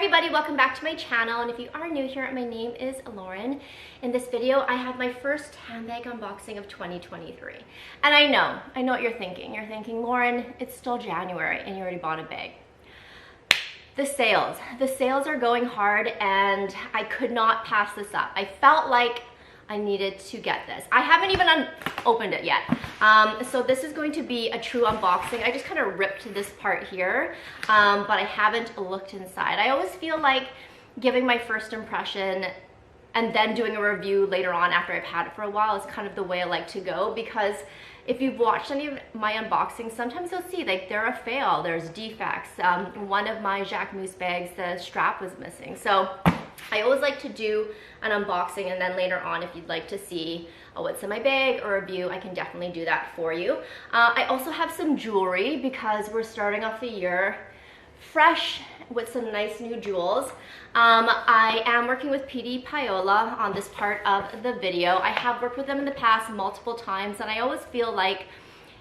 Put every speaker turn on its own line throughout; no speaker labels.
everybody, welcome back to my channel, and if you are new here, my name is Lauren. In this video, I have my first handbag unboxing of 2023. And I know what you're thinking. You're thinking, Lauren, it's still January and you already bought a bag. The sales are going hard and I could not pass this up. I felt like I needed to get this. I haven't even opened it yet. So this is going to be a true unboxing. I just kind of ripped this part here, but I haven't looked inside. I always feel like giving my first impression and then doing a review later on after I've had it for a while is kind of the way I like to go, because if you've watched any of my unboxings, sometimes you'll see like they're a fail, there's defects. One of my Jacquemus bags, the strap was missing. So I always like to do an unboxing, and then later on, if you'd like to see what's in my bag or review, I can definitely do that for you. I also have some jewelry because we're starting off the year fresh with some nice new jewels. I am working with Pdpaola on this part of the video. I have worked with them in the past multiple times, and I always feel like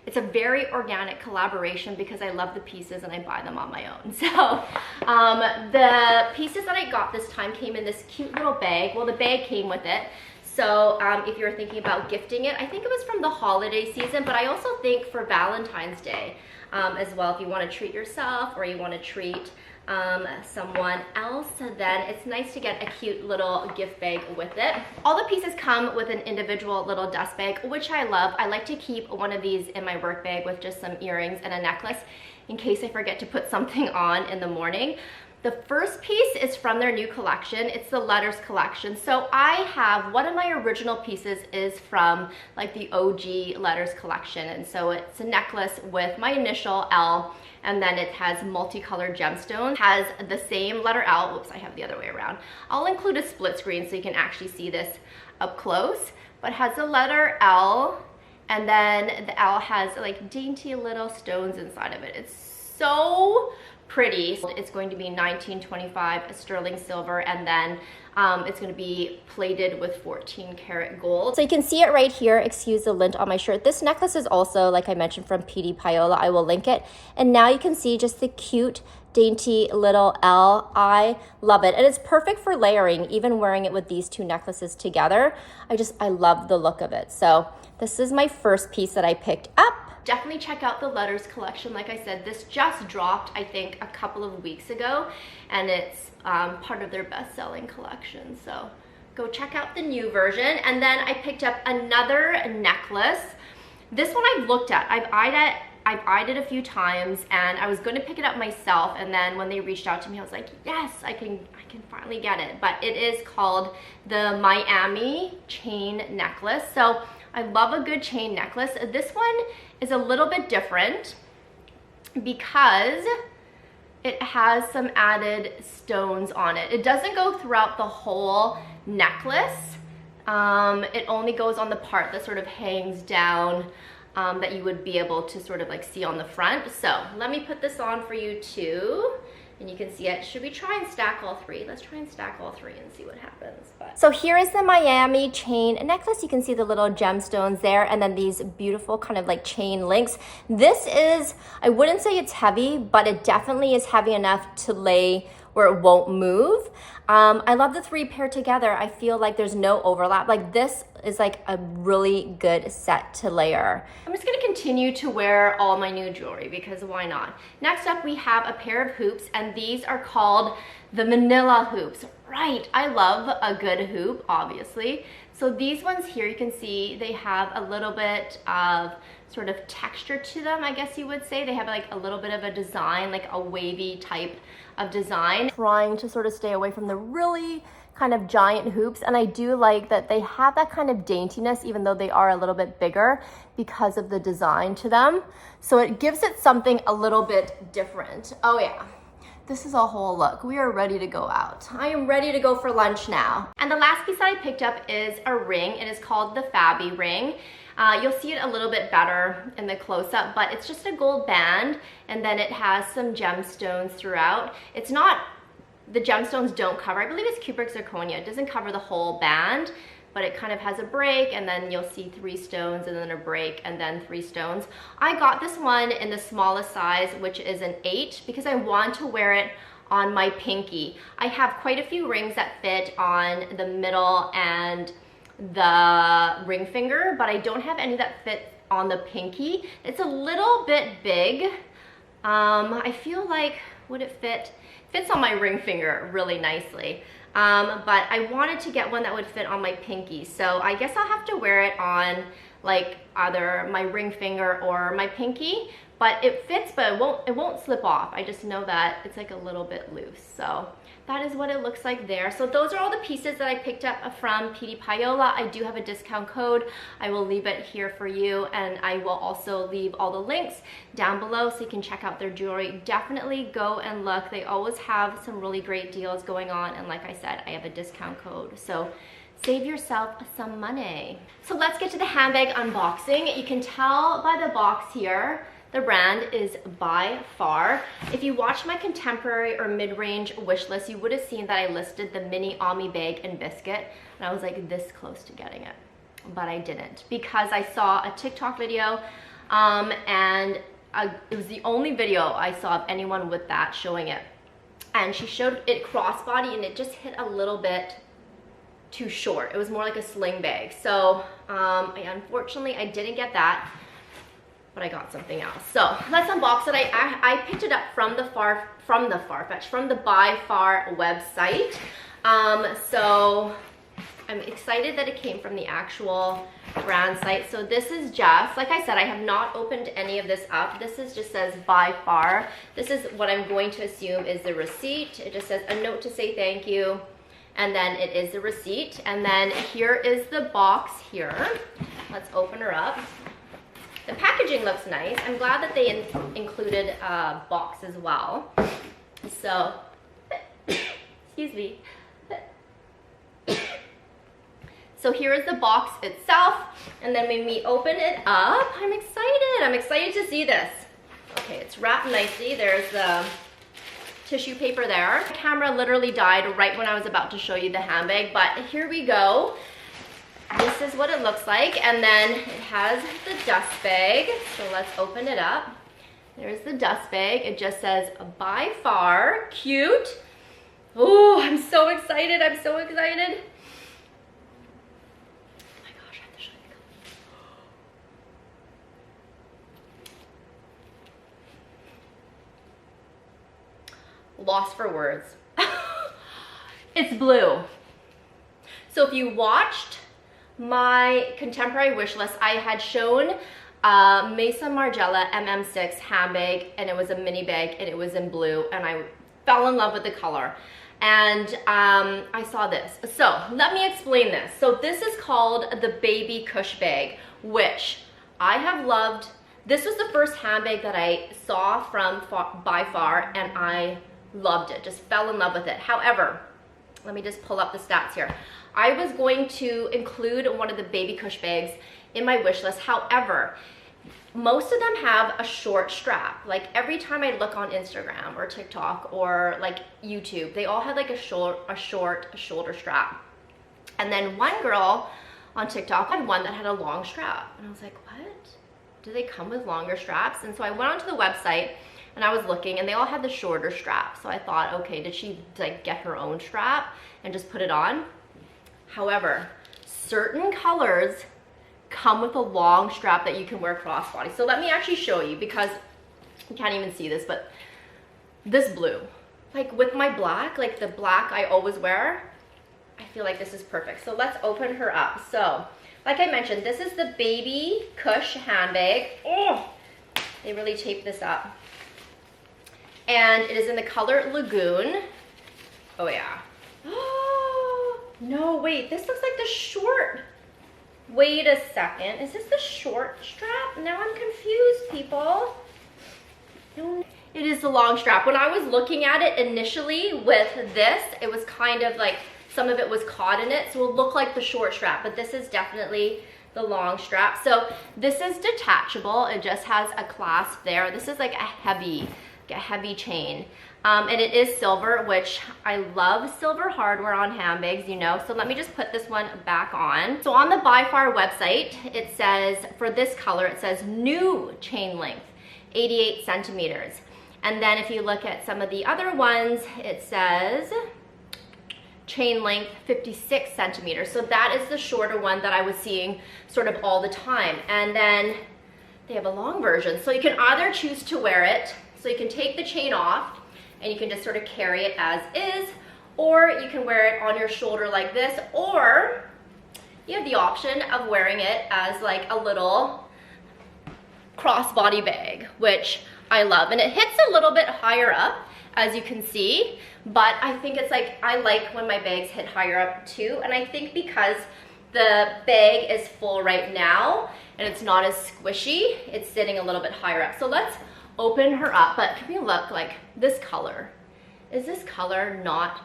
it's a very organic collaboration because I love the pieces and I buy them on my own. So the pieces that I got this time came in this cute little bag. Well, the bag came with it. So if you're thinking about gifting it, I think it was from the holiday season, but I also think for Valentine's Day as well, if you want to treat yourself or you want to treat someone else, then it's nice to get a cute little gift bag with it. All the pieces come with an individual little dust bag, which I love. I like to keep one of these in my work bag with just some earrings and a necklace in case I forget to put something on in the morning. The first piece is from their new collection. It's the letters collection. So I have, one of my original pieces is from like the OG letters collection. And so it's a necklace with my initial L, and then it has multicolored gemstones, has the same letter L. Whoops, I have the other way around. I'll include a split screen so you can actually see this up close, but has the letter L, and then the L has like dainty little stones inside of it. It's so pretty. It's going to be 1925 sterling silver, and then it's going to be plated with 14 karat gold. So you can see it right here. Excuse the lint on my shirt. This necklace is also, like I mentioned, from Pdpaola. I will link it. And now you can see just the cute, dainty little L. I love it. And it's perfect for layering, even wearing it with these two necklaces together. I love the look of it. So this is my first piece that I picked up. Definitely check out the letters collection. Like I said, this just dropped, I think, a couple of weeks ago, and it's part of their best-selling collection. So go check out the new version. And then I picked up another necklace. This one I've looked at. I've eyed it a few times, and I was going to pick it up myself, and then when they reached out to me, I was like, yes, I can finally get it. But it is called the Miami chain necklace. So I love a good chain necklace. This one is a little bit different because it has some added stones on it. It doesn't go throughout the whole necklace. It only goes on the part that sort of hangs down, that you would be able to sort of like see on the front. So let me put this on for you too, and you can see it. Should we try and stack all three? Let's try and stack all three and see what happens. So here is the Miami chain necklace. You can see the little gemstones there, and then these beautiful kind of like chain links. This is, I wouldn't say it's heavy, but it definitely is heavy enough to lay where it won't move. I love the three paired together. I feel like there's no overlap. Like this is like a really good set to layer. I'm just gonna continue to wear all my new jewelry because why not? Next up, we have a pair of hoops, and these are called the Manila hoops. Right, I love a good hoop, obviously. So these ones here, you can see they have a little bit of sort of texture to them, I guess you would say. They have like a little bit of a design, like a wavy type of design. Trying to sort of stay away from the really kind of giant hoops, and I do like that they have that kind of daintiness even though they are a little bit bigger because of the design to them. So it gives it something a little bit different. Oh yeah. This is a whole look. We are ready to go out. I am ready to go for lunch now. And the last piece that I picked up is a ring. It is called the Fabi ring. You'll see it a little bit better in the close-up, but it's just a gold band, and then it has some gemstones throughout. It's not, the gemstones don't cover, I believe it's cupric zirconia. It doesn't cover the whole band, but it kind of has a break, and then you'll see 3 stones, and then a break, and then 3 stones. I got this one in the smallest size, which is an 8, because I want to wear it on my pinky. I have quite a few rings that fit on the middle and the ring finger, but I don't have any that fit on the pinky. It's a little bit big. I feel like, would it fit? Fits on my ring finger really nicely. But I wanted to get one that would fit on my pinky. So I guess I'll have to wear it on like either my ring finger or my pinky. But it fits, but it won't slip off. I just know that it's like a little bit loose. So that is what it looks like there. So those are all the pieces that I picked up from Pdpaola. I do have a discount code. I will leave it here for you, and I will also leave all the links down below so you can check out their jewelry. Definitely go and look. They always have some really great deals going on, and like I said, I have a discount code. So save yourself some money. So let's get to the handbag unboxing. You can tell by the box here, the brand is By Far. If you watched my contemporary or mid-range wish list, you would have seen that I listed the mini Ami bag and biscuit, and I was like this close to getting it, but I didn't because I saw a TikTok video and it was the only video I saw of anyone with that showing it, and she showed it crossbody and it just hit a little bit too short. It was more like a sling bag. So unfortunately I didn't get that, but I got something else. So let's unbox it. I picked it up from the By Far website. So I'm excited that it came from the actual brand site. So this is just, like I said, I have not opened any of this up. This is just says By Far. This is what I'm going to assume is the receipt. It just says a note to say thank you, and then it is the receipt. And then here is the box here. Let's open her up. The packaging looks nice. I'm glad that they included a box as well. So, excuse me. So here is the box itself, and then when we open it up, I'm excited to see this. Okay, it's wrapped nicely. There's the tissue paper there. The camera literally died right when I was about to show you the handbag, but here we go. This is what it looks like, and then it has the dust bag. So let's open it up. There's the dust bag. It just says By Far. Cute. Oh, I'm so excited. I'm so excited. Oh my gosh, I have to show you. Lost for words. It's blue. So if you watched my contemporary wish list, I had shown Mesa Margiela MM6 handbag, and it was a mini bag, and it was in blue, and I fell in love with the color. And I saw this. So let me explain this. So this is called the Baby Cush bag, which I have loved. This was the first handbag that I saw from By Far, and I loved it, just fell in love with it. However, let me just pull up the stats here. I was going to include one of the Baby Cush bags in my wish list. However, most of them have a short strap. Like every time I look on Instagram or TikTok or like YouTube, they all had like a short shoulder strap. And then one girl on TikTok had one that had a long strap. And I was like, what? Do they come with longer straps? And so I went onto the website and I was looking, and they all had the shorter strap. So I thought, okay, did she like get her own strap and just put it on? However, certain colors come with a long strap that you can wear crossbody. So let me actually show you, because you can't even see this, but this blue, like with my black, like the black I always wear, I feel like this is perfect. So let's open her up. So like I mentioned, this is the Baby Cush handbag. Oh, they really taped this up. And it is in the color Lagoon. Oh yeah. No, wait, this looks like the short. Wait a second, is this the short strap? Now I'm confused, people. No, it is the long strap. When I was looking at it initially with this, it was kind of like, some of it was caught in it, so it looked like the short strap, but this is definitely the long strap. So this is detachable. It just has a clasp there. This is like a heavy chain. And it is silver, which I love silver hardware on handbags, you know. So let me just put this one back on. So on the By Far website, it says, for this color, it says new chain length, 88 centimeters. And then if you look at some of the other ones, it says chain length 56 centimeters. So that is the shorter one that I was seeing sort of all the time. And then they have a long version. So you can either choose to wear it, so you can take the chain off and you can just sort of carry it as is, or you can wear it on your shoulder like this, or you have the option of wearing it as like a little crossbody bag, which I love. And it hits a little bit higher up, as you can see, but I think it's like, I like when my bags hit higher up too. And I think because the bag is full right now and it's not as squishy, it's sitting a little bit higher up. So let's open her up. But can we look, like this color? Is this color not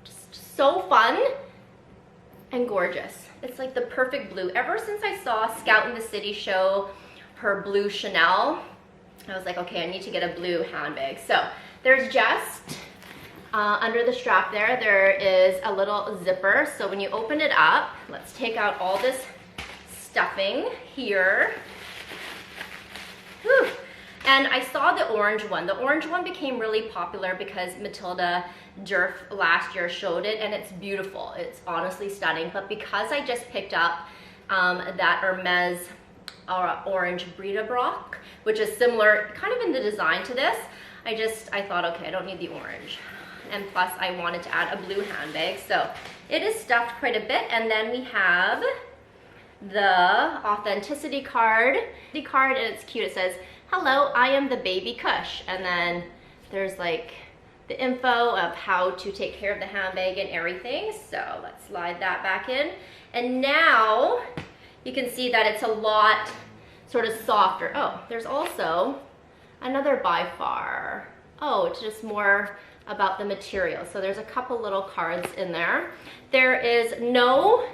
just so fun and gorgeous? It's like the perfect blue. Ever since I saw Scout in the City show her blue Chanel, I was like, okay, I need to get a blue handbag. So there's just, under the strap there is a little zipper. So when you open it up, let's take out all this stuffing here. Whew. And I saw the orange one. The orange one became really popular because Matilda Durf last year showed it, and it's beautiful. It's honestly stunning. But because I just picked up that Hermes orange Brita Brock, which is similar kind of in the design to this, I thought, okay, I don't need the orange. And plus I wanted to add a blue handbag. So it is stuffed quite a bit. And then we have the authenticity card. The card, and it's cute. It says, "Hello, I am the baby Kush." And then there's like the info of how to take care of the handbag and everything. So let's slide that back in. And now you can see that it's a lot sort of softer. Oh, there's also another by far. Oh, it's just more about the material. So there's a couple little cards in there. There is no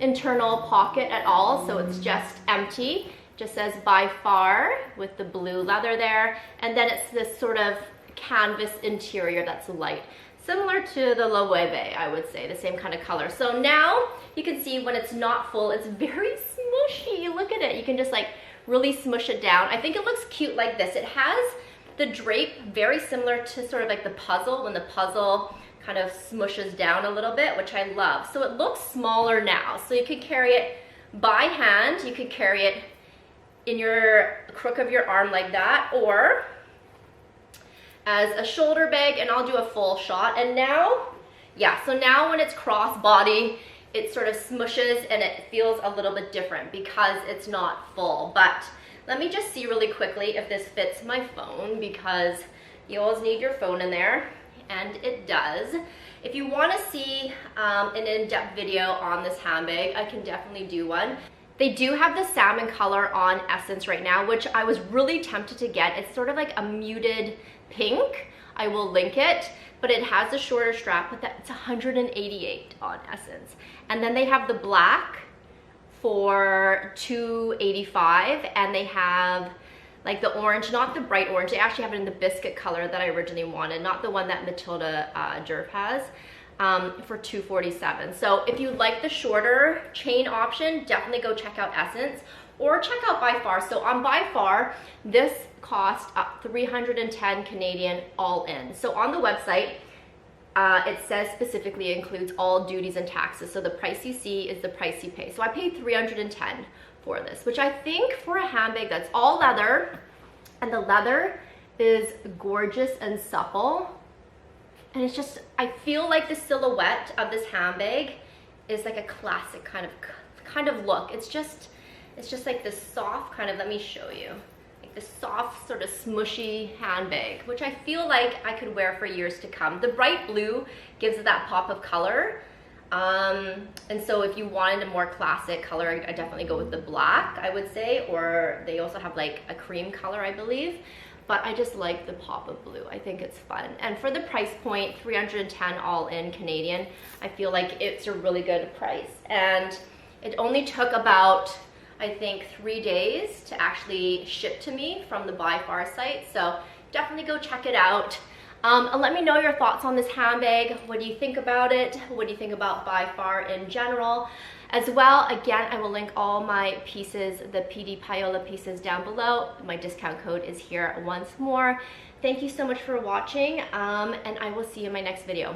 internal pocket at all, so it's just empty. Just says by far with the blue leather there. And then it's this sort of canvas interior that's light. Similar to the Loewe, I would say, the same kind of color. So now you can see when it's not full, it's very smushy. Look at it. You can just like really smush it down. I think it looks cute like this. It has the drape very similar to sort of like the puzzle, when the puzzle kind of smushes down a little bit, which I love. So it looks smaller now. So you could carry it by hand. You could carry it in your crook of your arm like that, or as a shoulder bag, and I'll do a full shot. And now, yeah, so now when it's crossbody, it sort of smushes and it feels a little bit different because it's not full. But let me just see really quickly if this fits my phone, because you always need your phone in there, and it does. If you want to see an in-depth video on this handbag, I can definitely do one. They do have the salmon color on Essence right now, which I was really tempted to get. It's sort of like a muted pink. I will link it, but it has a shorter strap, but it's $188 on Essence. And then they have the black for $285, and they have like the orange, not the bright orange. They actually have it in the biscuit color that I originally wanted, not the one that Matilda Durf has, for $247. So if you like the shorter chain option, definitely go check out Essence or check out By Far. So on By Far, this cost $310 Canadian all in. So on the website, it says specifically it includes all duties and taxes. So the price you see is the price you pay. So I paid $310 for this, which I think for a handbag that's all leather, and the leather is gorgeous and supple. And it's just, I feel like the silhouette of this handbag is like a classic kind of look. It's just like this soft kind of, let me show you, like this soft sort of smushy handbag, which I feel like I could wear for years to come. The bright blue gives it that pop of color. And so if you wanted a more classic color, I definitely go with the black, I would say, or they also have like a cream color, I believe. But I just like the pop of blue. I think it's fun. And for the price point, $310 all in Canadian, I feel like it's a really good price. And it only took about, I think, 3 days to actually ship to me from the By Far site. So definitely go check it out. And let me know your thoughts on this handbag. What do you think about it? What do you think about By Far in general? As well, again, I will link all my pieces, the Pdpaola pieces down below. My discount code is here once more. Thank you so much for watching, and I will see you in my next video.